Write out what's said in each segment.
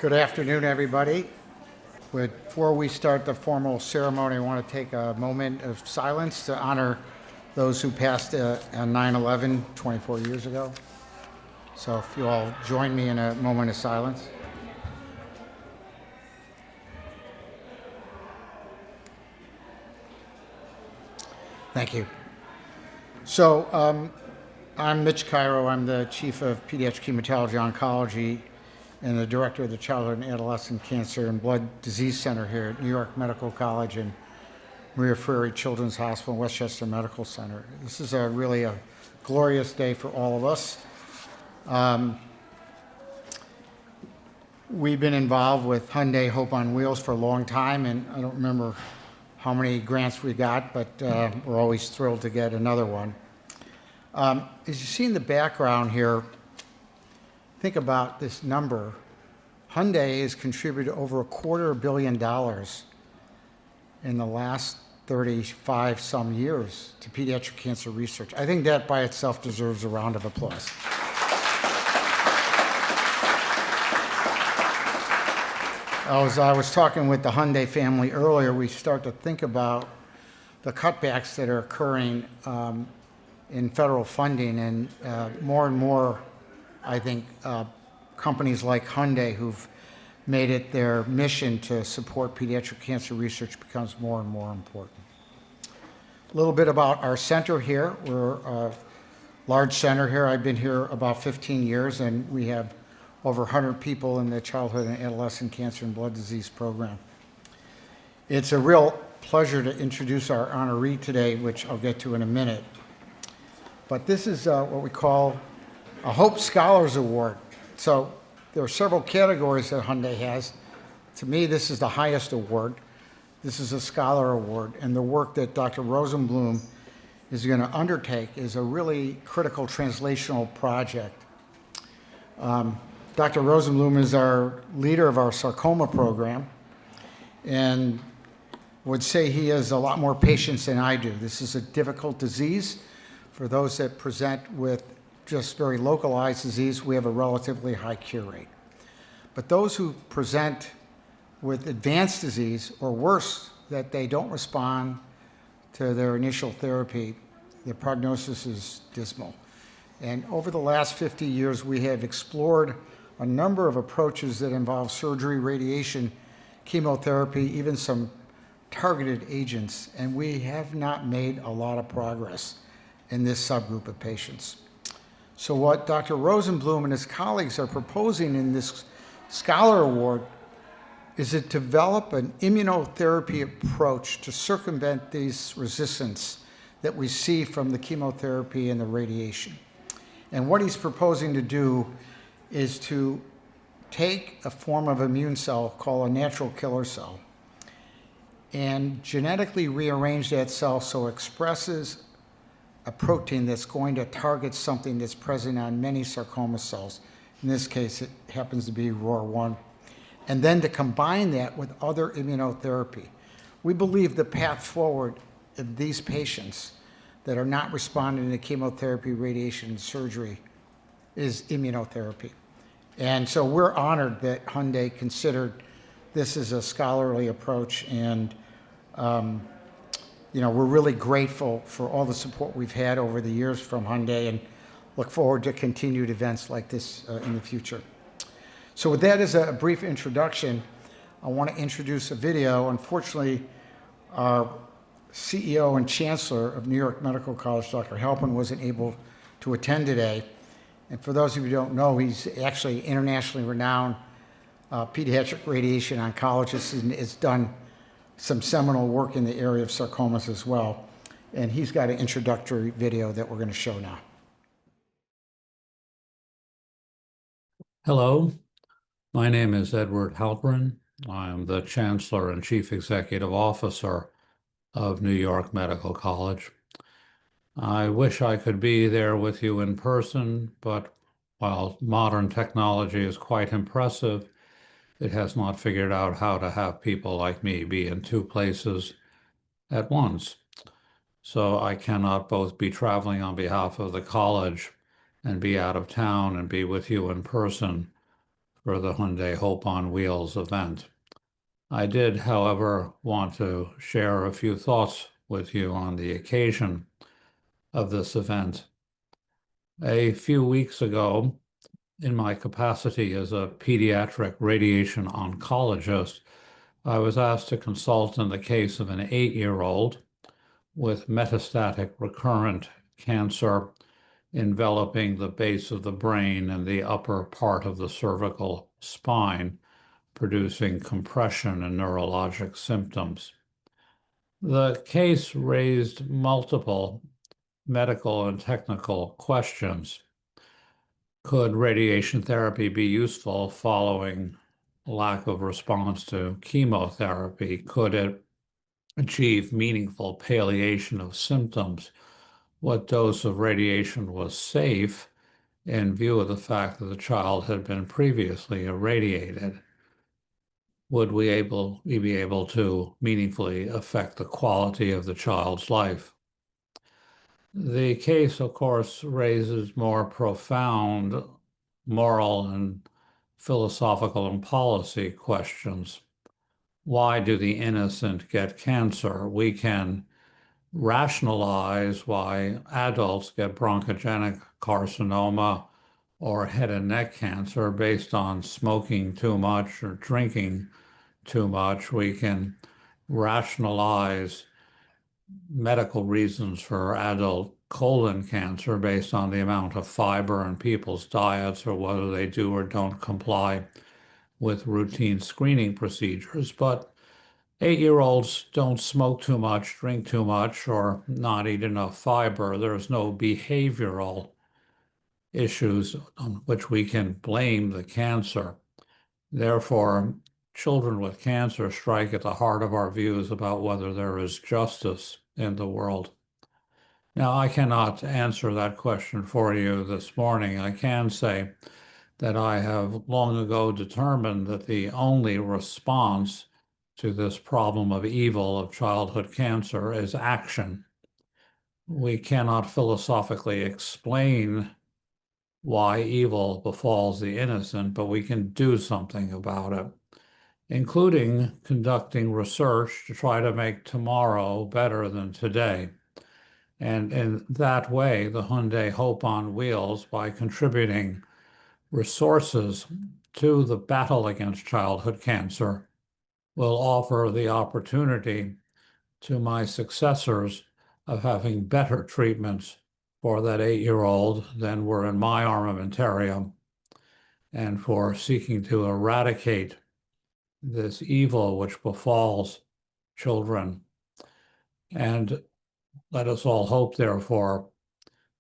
Good afternoon, everybody. Before we start the formal ceremony, I want to take a moment of silence to honor those who passed on 9/11 24 years ago. So if you all join me in a moment of silence. Thank you. So I'm Mitch Cairo. I'm the Chief of Pediatric Hematology Oncology and the Director of the Childhood and Adolescent Cancer and Blood Disease Center here at New York Medical College and Maria Freire Children's Hospital and Westchester Medical Center. This is really a glorious day for all of us. We've been involved with Hyundai Hope on Wheels for a long time, and I don't remember how many grants we got, but we're always thrilled to get another one. As you see in the background here, think about this number. Hyundai has contributed over $250 million in the last 35 some years to pediatric cancer research. I think that by itself deserves a round of applause. As I was talking with the Hyundai family earlier, we start to think about the cutbacks that are occurring in federal funding, and more, I think, companies like Hyundai who've made it their mission to support pediatric cancer research becomes more and more important. A little bit about our center here. We're a large center here. I've been here about 15 years, and we have over 100 people in the childhood and adolescent cancer and blood disease program. It's a real pleasure to introduce our honoree today, which I'll get to in a minute. But this is what we call a Hope Scholars Award. So there are several categories that Hyundai has. To me, this is the highest award. This is a Scholar Award, and the work that Dr. Rosenblum is going to undertake is a really critical translational project. Dr. Rosenblum is our leader of our sarcoma program, and would say he has a lot more patience than I do. This is a difficult disease. For those that present with just very localized disease, we have a relatively high cure rate. But those who present with advanced disease, or worse, that they don't respond to their initial therapy, the prognosis is dismal. And over the last 50 years, we have explored a number of approaches that involve surgery, radiation, chemotherapy, even some targeted agents, and we have not made a lot of progress in this subgroup of patients. So what Dr. Rosenblum and his colleagues are proposing in this Scholar Award is to develop an immunotherapy approach to circumvent these resistance that we see from the chemotherapy and the radiation. And what he's proposing to do is to take a form of immune cell called a natural killer cell and genetically rearrange that cell so it expresses a protein that's going to target something that's present on many sarcoma cells. In this case, it happens to be ROR1. And then to combine that with other immunotherapy. We believe the path forward of these patients that are not responding to chemotherapy, radiation, and surgery is immunotherapy. And so we're honored that Hyundai considered this as a scholarly approach, and we're really grateful for all the support we've had over the years from Hyundai and look forward to continued events like this in the future. So with that as a brief introduction, I want to introduce a video. Unfortunately, our CEO and Chancellor of New York Medical College, Dr. Halpin, wasn't able to attend today. And for those of you who don't know, he's actually an internationally renowned pediatric radiation oncologist and has done some seminal work in the area of sarcomas as well. And he's got an introductory video that we're going to show now. Hello, my name is Edward Halperin. I am the Chancellor and Chief Executive Officer of New York Medical College. I wish I could be there with you in person, but while modern technology is quite impressive, it has not figured out how to have people like me be in two places at once. So I cannot both be traveling on behalf of the college and be out of town and be with you in person for the Hyundai Hope on Wheels event. I did, however, want to share a few thoughts with you on the occasion of this event. A few weeks ago, in my capacity as a pediatric radiation oncologist, I was asked to consult in the case of an 8-year-old with metastatic recurrent cancer enveloping the base of the brain and the upper part of the cervical spine, producing compression and neurologic symptoms. The case raised multiple medical and technical questions. Could radiation therapy be useful following lack of response to chemotherapy? Could it achieve meaningful palliation of symptoms? What dose of radiation was safe in view of the fact that the child had been previously irradiated? Would we be able to meaningfully affect the quality of the child's life? The case, of course, raises more profound moral and philosophical and policy questions. Why do the innocent get cancer? We can rationalize why adults get bronchogenic carcinoma or head and neck cancer based on smoking too much or drinking too much. We can rationalize medical reasons for adult colon cancer based on the amount of fiber in people's diets or whether they do or don't comply with routine screening procedures. But 8-year-olds don't smoke too much, drink too much, or not eat enough fiber. There's no behavioral issues on which we can blame the cancer. Therefore, children with cancer strike at the heart of our views about whether there is justice in the world. Now, I cannot answer that question for you this morning. I can say that I have long ago determined that the only response to this problem of evil of childhood cancer is action. We cannot philosophically explain why evil befalls the innocent, but we can do something about it, including conducting research to try to make tomorrow better than today. And in that way, the Hyundai Hope on Wheels, by contributing resources to the battle against childhood cancer, will offer the opportunity to my successors of having better treatments for that 8-year-old than were in my armamentarium, and for seeking to eradicate this evil which befalls children. And let us all hope, therefore,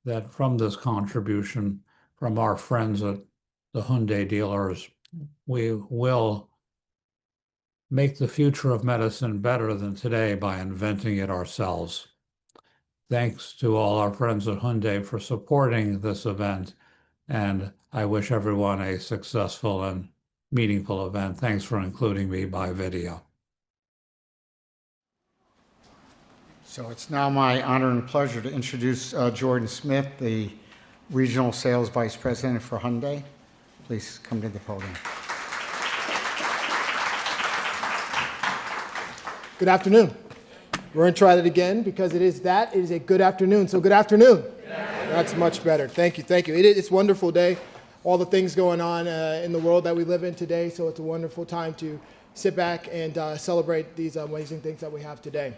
that from this contribution from our friends at the Hyundai dealers, we will make the future of medicine better than today by inventing it ourselves. Thanks to all our friends at Hyundai for supporting this event, and I wish everyone a successful and meaningful event. Thanks for including me by video. So it's now my honor and pleasure to introduce Jordan Smith, the Regional Sales Vice President for Hyundai. Please come to the podium. Good afternoon. We're going to try that again because it is a good afternoon. So good afternoon. That's much better. Thank you. Thank you. It's a wonderful day. All the things going on in the world that we live in today. So it's a wonderful time to sit back and celebrate these amazing things that we have today.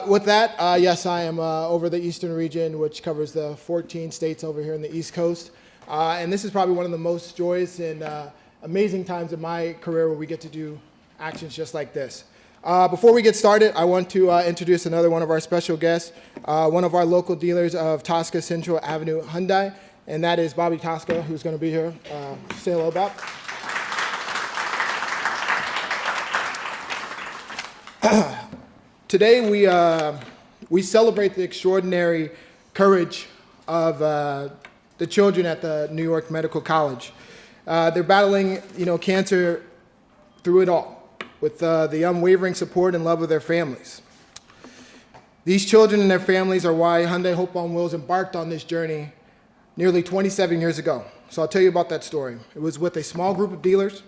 With that, yes, I am over the Eastern region, which covers the 14 states over here in the East Coast. And this is probably one of the most joyous and amazing times in my career where we get to do actions just like this. Before we get started, I want to introduce another one of our special guests, one of our local dealers of Tosca Central Avenue Hyundai, and that is Bobby Tosca, who's going to be here. Say hello, Bob. Today we celebrate the extraordinary courage of the children at the New York Medical College. They're battling, cancer through it all, with the unwavering support and love of their families. These children and their families are why Hyundai Hope on Wheels embarked on this journey nearly 27 years ago. So I'll tell you about that story. It was with a small group of dealers.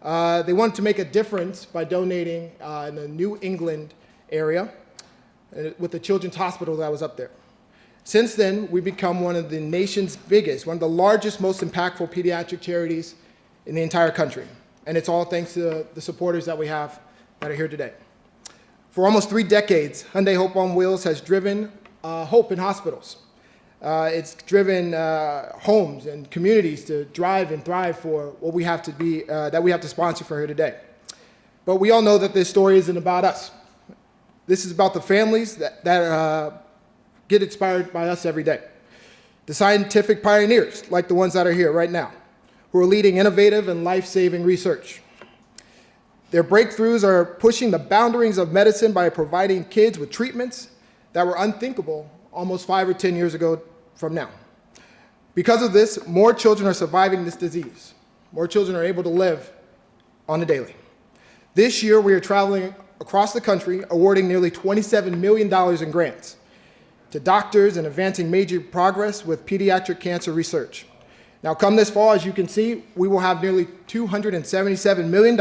They wanted to make a difference by donating in the New England area with the Children's Hospital that was up there. Since then, we've become one of the nation's biggest, one of the largest, most impactful pediatric charities in the entire country. And it's all thanks to the supporters that we have that are here today. For almost 3 decades, Hyundai Hope on Wheels has driven hope in hospitals. It's driven homes and communities to drive and thrive for what we have to be, that we have to sponsor for here today. But we all know that this story isn't about us. This is about the families that get inspired by us every day. The scientific pioneers, like the ones that are here right now, who are leading innovative and life-saving research. Their breakthroughs are pushing the boundaries of medicine by providing kids with treatments that were unthinkable almost 5 or 10 years ago from now. Because of this, more children are surviving this disease. More children are able to live on the daily. This year, we are traveling across the country, awarding nearly $27 million in grants to doctors and advancing major progress with pediatric cancer research. Now, come this fall, as you can see, we will have nearly $277 million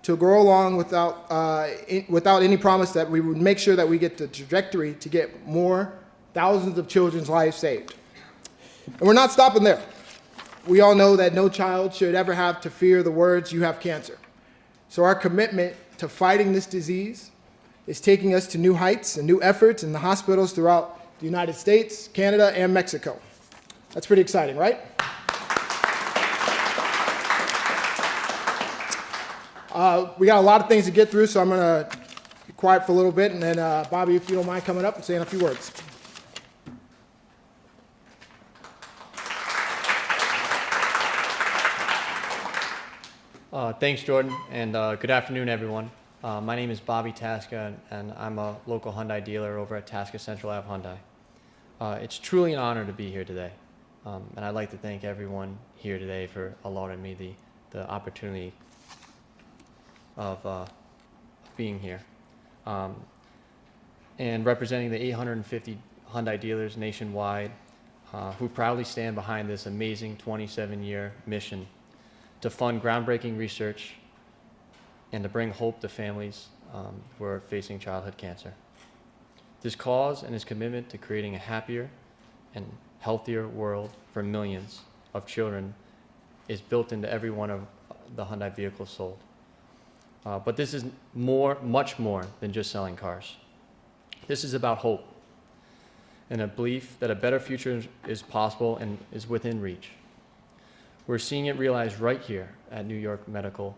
to grow along without any promise that we would make sure that we get the trajectory to get more thousands of children's lives saved. And we're not stopping there. We all know that no child should ever have to fear the words, "you have cancer." So our commitment to fighting this disease is taking us to new heights and new efforts in the hospitals throughout the United States, Canada, and Mexico. That's pretty exciting, right? We got a lot of things to get through, so I'm going to be quiet for a little bit, and then Bobby, if you don't mind coming up and saying a few words. Thanks, Jordan, and good afternoon, everyone. My name is Bobby Tasca, and I'm a local Hyundai dealer over at Tasca Central Ave Hyundai. It's truly an honor to be here today, and I'd like to thank everyone here today for allowing me the opportunity of being here and representing the 850 Hyundai dealers nationwide who proudly stand behind this amazing 27-year mission to fund groundbreaking research and to bring hope to families who are facing childhood cancer. This cause and his commitment to creating a happier and healthier world for millions of children is built into every one of the Hyundai vehicles sold. But this is much more than just selling cars. This is about hope and a belief that a better future is possible and is within reach. We're seeing it realized right here at New York Medical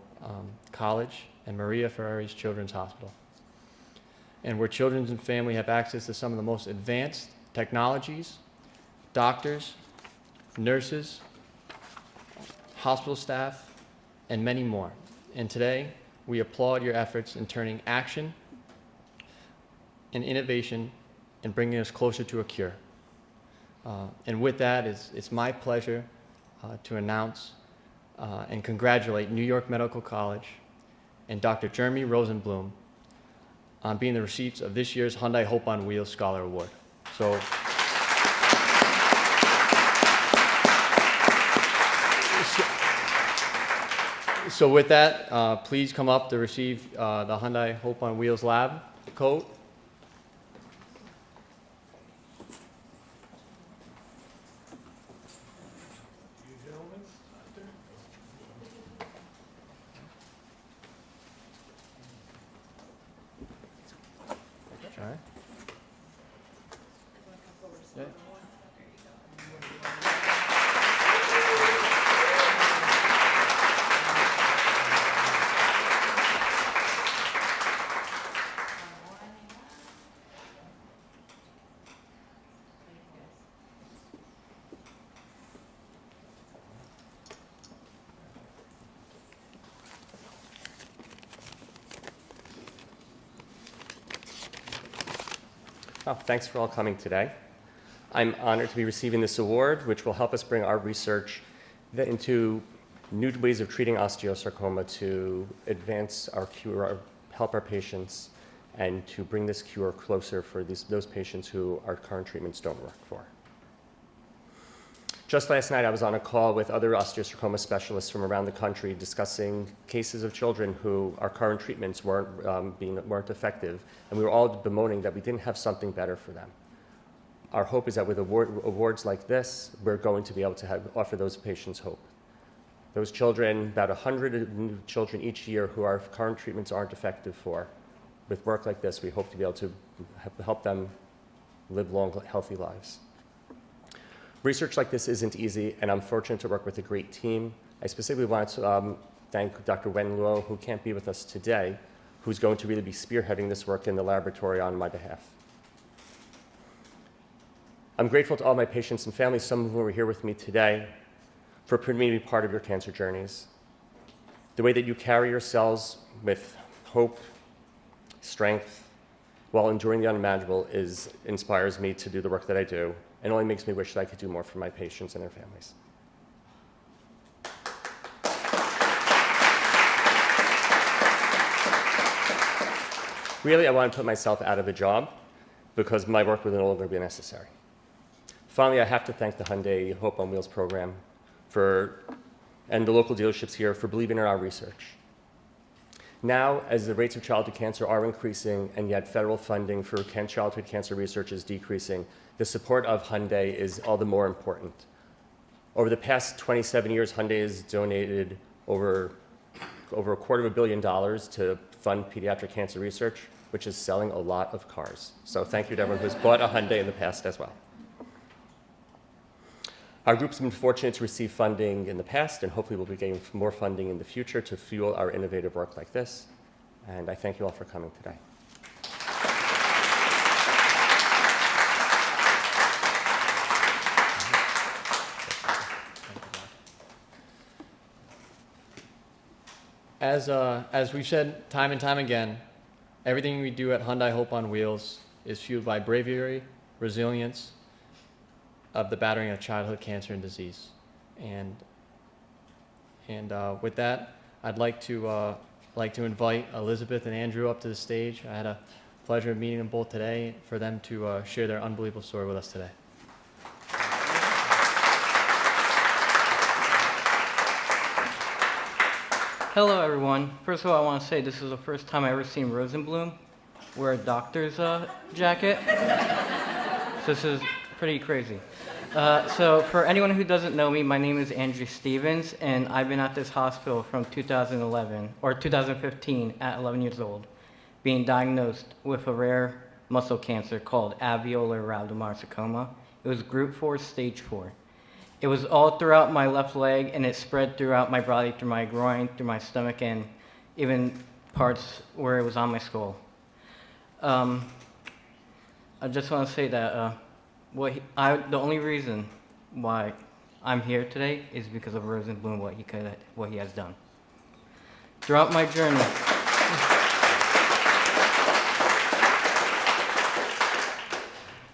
College and Maria Ferrari's Children's Hospital, and where children and family have access to some of the most advanced technologies, doctors, nurses, hospital staff, and many more. And today, we applaud your efforts in turning action and innovation and bringing us closer to a cure. And with that, it's my pleasure to announce and congratulate New York Medical College and Dr. Jeremy Rosenblum on being the recipients of this year's Hyundai Hope on Wheels Scholar Award. So with that, please come up to receive the Hyundai Hope on Wheels Lab coat. All right. Yeah. Oh, thanks for all coming today. I'm honored to be receiving this award, which will help us bring our research into new ways of treating osteosarcoma to advance our cure, help our patients, and to bring this cure closer for those patients who our current treatments don't work for. Just last night, I was on a call with other osteosarcoma specialists from around the country discussing cases of children who our current treatments weren't effective, and we were all bemoaning that we didn't have something better for them. Our hope is that with awards like this, we're going to be able to offer those patients hope. Those children, about 100 new children each year who our current treatments aren't effective for, with work like this, we hope to be able to help them live long, healthy lives. Research like this isn't easy, and I'm fortunate to work with a great team. I specifically want to thank Dr. Wen Luo, who can't be with us today, who's going to really be spearheading this work in the laboratory on my behalf. I'm grateful to all my patients and families, some of whom are here with me today, for permitting me to be part of your cancer journeys. The way that you carry yourselves with hope, strength, while enduring the unimaginable inspires me to do the work that I do, and only makes me wish that I could do more for my patients and their families. Really, I want to put myself out of a job because my work would no longer be necessary. Finally, I have to thank the Hyundai Hope on Wheels program and the local dealerships here for believing in our research. Now, as the rates of childhood cancer are increasing and yet federal funding for childhood cancer research is decreasing, the support of Hyundai is all the more important. Over the past 27 years, Hyundai has donated over $250 million to fund pediatric cancer research, which is selling a lot of cars. So thank you to everyone who's bought a Hyundai in the past as well. Our group's been fortunate to receive funding in the past, and hopefully we'll be getting more funding in the future to fuel our innovative work like this. And I thank you all for coming today. As we've said time and time again, everything we do at Hyundai Hope on Wheels is fueled by bravery, resilience of the battering of childhood cancer and disease. And with that, I'd like to invite Elizabeth and Andrew up to the stage. I had a pleasure of meeting them both today for them to share their unbelievable story with us today. Hello, everyone. First of all, I want to say this is the first time I ever seen Rosenblum wear a doctor's jacket. So this is pretty crazy. So for anyone who doesn't know me, my name is Andrew Stevens, and I've been at this hospital from 2015 at 11 years old, being diagnosed with a rare muscle cancer called alveolar rhabdomyosarcoma. It was group 4, stage 4. It was all throughout my left leg, and it spread throughout my body, through my groin, through my stomach, and even parts where it was on my skull. I just want to say that the only reason why I'm here today is because of Rosenblum, what he has done. Throughout my journey,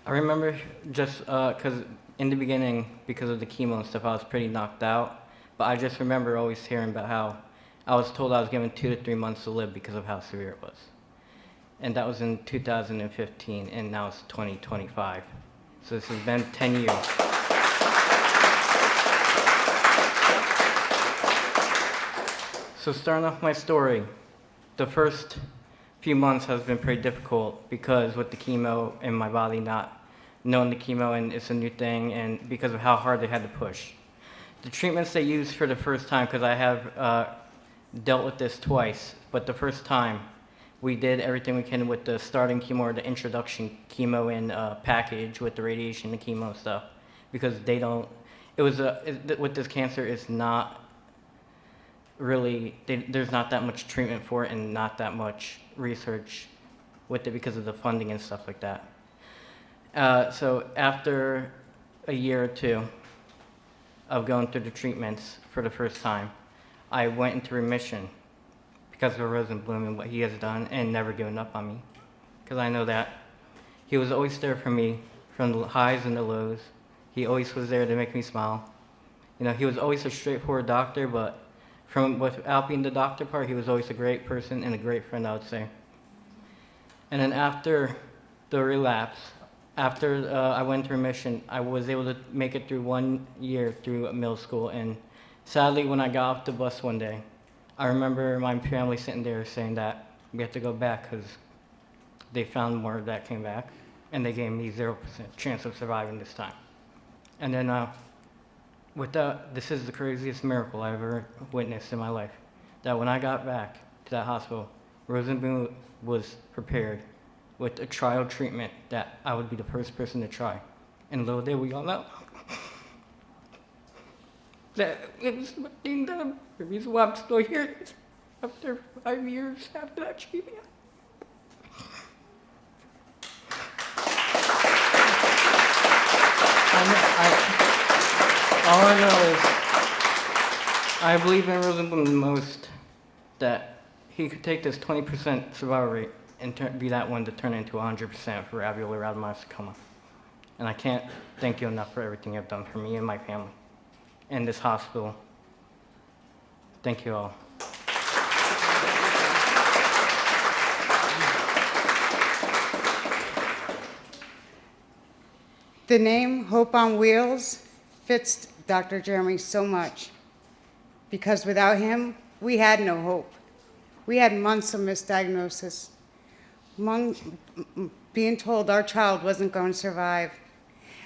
I remember just because in the beginning, because of the chemo and stuff, I was pretty knocked out. But I just remember always hearing about how I was told I was given 2 to 3 months to live because of how severe it was. And that was in 2015, and now it's 2025. So this has been 10 years. So starting off my story, the first few months has been pretty difficult because with the chemo and my body not knowing the chemo and it's a new thing, and because of how hard they had to push. The treatments they used for the first time, because I have dealt with this twice, but the first time we did everything we can with the starting chemo or the introduction chemo in package with the radiation, the chemo stuff, because with this cancer, it's not really, there's not that much treatment for it and not that much research with it because of the funding and stuff like that. So after a year or two of going through the treatments for the first time, I went into remission because of Rosenblum and what he has done and never given up on me. Because I know that he was always there for me from the highs and the lows. He always was there to make me smile. You know, he was always a straightforward doctor, but without being the doctor part, he was always a great person and a great friend, I would say. And then after the relapse, After I went to remission, I was able to make it through 1 year through middle school. And sadly, when I got off the bus one day, I remember my family sitting there saying that we have to go back because they found more that came back, and they gave me 0% chance of surviving this time. And then this is the craziest miracle I ever witnessed in my life, that when I got back to that hospital, Rosenblum was prepared with a trial treatment that I would be the first person to try. And little did we all know that it was the thing that the reason why I'm still here after 5 years after that treatment. All I know is I believe in Rosenblum the most, that he could take this 20% survival rate and be that one to turn it into 100% for alveolar rhabdomyosarcoma. And I can't thank you enough for everything you've done for me and my family and this hospital. Thank you all. The name Hope on Wheels fits Dr. Jeremy so much, because without him, we had no hope. We had months of misdiagnosis, being told our child wasn't going to survive.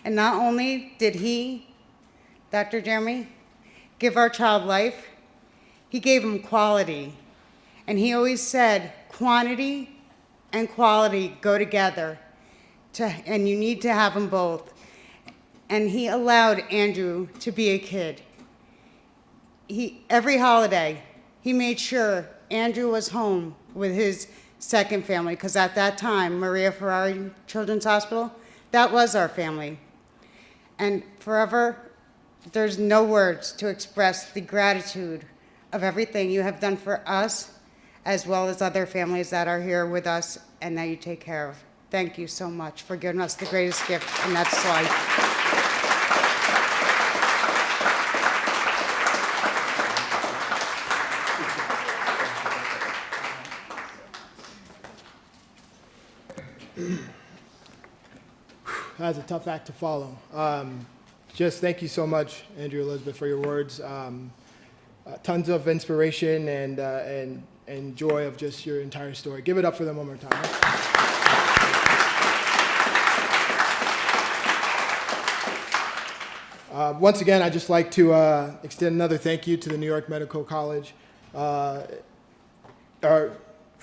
And not only did he, Dr. Jeremy, give our child life, he gave him quality. And he always said, quantity and quality go together, and you need to have them both. And he allowed Andrew to be a kid. Every holiday, he made sure Andrew was home with his second family, because at that time, Maria Ferrari Children's Hospital, that was our family. And forever, there's no words to express the gratitude of everything you have done for us, as well as other families that are here with us and that you take care of. Thank you so much for giving us the greatest gift, and that's life. That's a tough act to follow. Just thank you so much, Andrew, Elizabeth, for your words. Tons of inspiration and joy of just your entire story. Give it up for them one more time. Once again, I'd just like to extend another thank you to the New York Medical College for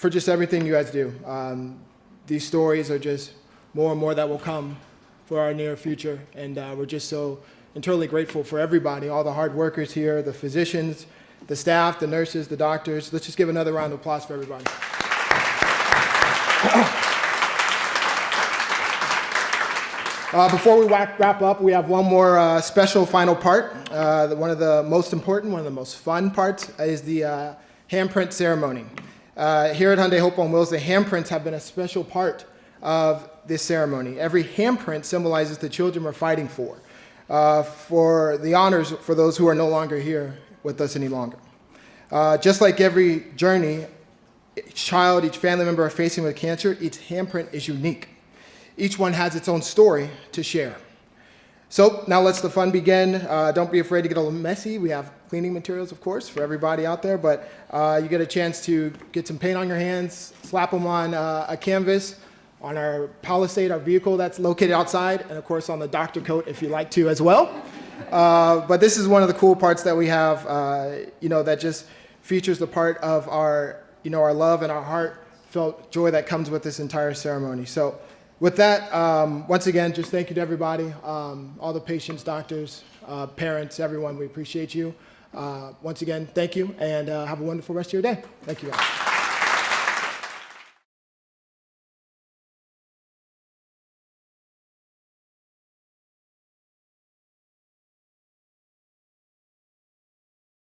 just everything you guys do. These stories are just more and more that will come for our near future, and we're just so eternally grateful for everybody, all the hard workers here, the physicians, the staff, the nurses, the doctors. Let's just give another round of applause for everybody. Before we wrap up, we have one more special final part. One of the most important, one of the most fun parts is the handprint ceremony. Here at Hyundai Hope on Wheels, the handprints have been a special part of this ceremony. Every handprint symbolizes the children we're fighting for the honors for those who are no longer here with us any longer. Just like every journey, each child, each family member are facing with cancer, each handprint is unique. Each one has its own story to share. So now let's the fun begin. Don't be afraid to get a little messy. We have cleaning materials, of course, for everybody out there, but you get a chance to get some paint on your hands, slap them on a canvas, on our Palisade, our vehicle that's located outside, and of course on the doctor coat if you like to as well. But this is one of the cool parts that we have, that just features the part of our love and our heartfelt joy that comes with this entire ceremony. So with that, once again, just thank you to everybody, all the patients, doctors, parents, everyone. We appreciate you. Once again, thank you, and have a wonderful rest of your day. Thank you, guys.